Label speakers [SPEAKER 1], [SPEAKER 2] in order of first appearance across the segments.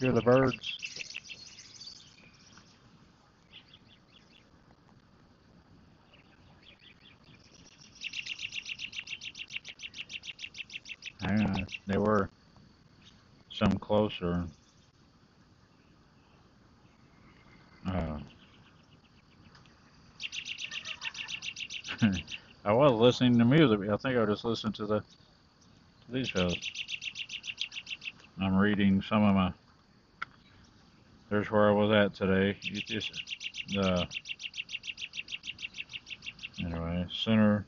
[SPEAKER 1] Hear the birds? Hang on. They were some closer. Uh, I was listening to music. I think I just listened to these fellas. I'm reading some of my. There's where I was at today. You just the anyway Center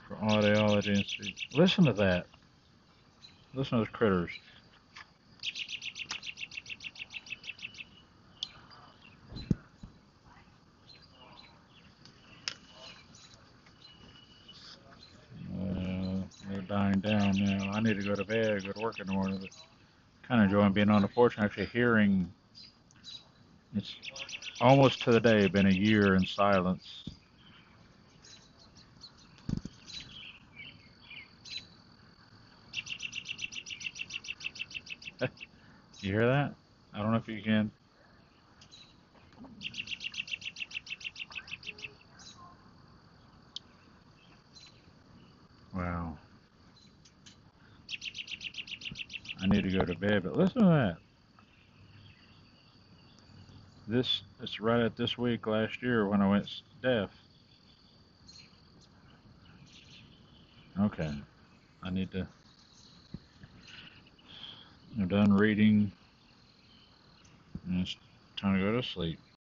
[SPEAKER 1] for Audiology and Speech. Listen to that. Listen to those critters. They're dying down now. I need to go to bed. Go to work in the morning. But kind of enjoying being on the porch and actually hearing. It's almost to the day been a year in silence. You hear that? I don't know if you can. Wow. I need to go to bed, but listen to that. It's right at this week last year when I went deaf. Okay. I need to. I'm done reading, and it's time to go to sleep.